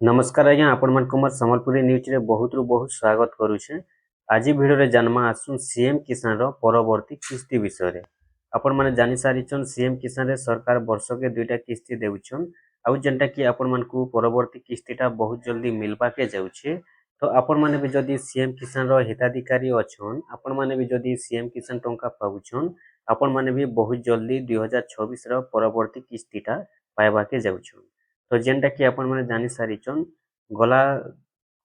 नमस्कार आज्ञा आपण मन कुमार संबलपुरी न्यूज रे बहुत रु बहुत स्वागत करूछे। आज वीडियो रे जन्मा आसुन सीएम किसान रो परवर्ती किस्ती विषय रे। आपण माने जानि सारिछन सीएम किसान रे सरकार वर्ष के दुईटा किस्ती देउछन आउ जेंटा कि आपण मन को परवर्ती किस्तीटा बहुत जल्दी मिलबा के जाउछे। तो आपण माने भी जदी सीएम किसान रो हिताधिकारी अछन आपण माने भी जदी सीएम किसान टंका पाउछन आपण माने भी बहुत जल्दी 2026 रो परवर्ती किस्तीटा पाइबा के जाउछन। तो जेनटा कि आपण माने जानि सारिछन गला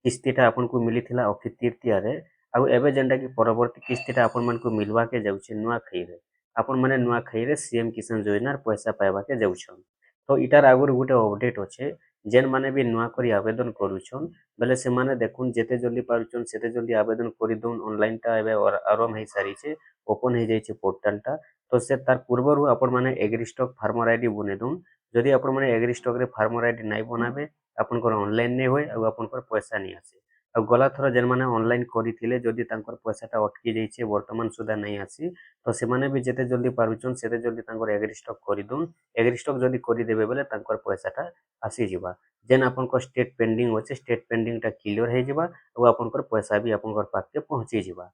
किस्तीटा आपण को मिलिथिला अक्षय तृतीया रे आउ एबे जेनटा कि परवर्ती किस्तीटा आपण मन को मिलवा के जाउछे नुआ खई रे। आपण माने नुआ खई रे सीएम किसान योजना र पैसा पाइबा के जाउछन। तो इटार आगुर गुटे अपडेट अछि जेन माने भी नुआ करी आवेदन करूछन बेले से माने देखुन जेते जल्दी पारुछन सेते जल्दी आवेदन करि दोन ऑनलाइन टा एबे और आरम हेई सारिछे ओपन हेई जाइछे पोर्टल टा। तो से तार पूर्वरु आपण माने एग्री स्टॉक फार्मर आईडी बने दोन जदि आपण माने एग्री स्टॉक रे फार्मर आईडी नाइ बनाबे आपनकर ऑनलाइन नै होय आ आपनकर पैसा नै आसे। आ गला थरो जेन माने ऑनलाइन करिथिले जदि तांकर पैसाटा अटकी जाइछे वर्तमान सुधा नै आसी तो से माने भी जेते जल्दी पारुछन सेते जल्दी तांकर एग्री स्टॉक करि दोन। एग्री स्टॉक जदि करि देबे बेले तांकर पैसाटा आसी जिबा। जेन आपनकर स्टेट पेंडिंग होचे स्टेट पेंडिंग टा क्लियर हे जिबा आ आपनकर पैसा भी आपनकर पाख के पहुंची जिबा।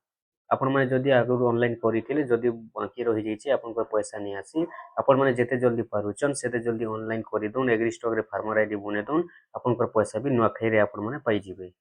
आपण माने जदि आगु ऑनलाइन करिथिले जदि बाकी रहि जाइछे आपनकर पैसा नै आसी आपण माने जेते जल्दी पारुछन सेते जल्दी ऑनलाइन करि दोन एग्री स्टॉक रे फार्मर आईडी बने दोन आपनकर पैसा भी नुआखाई रे आपण माने पाई जिबे।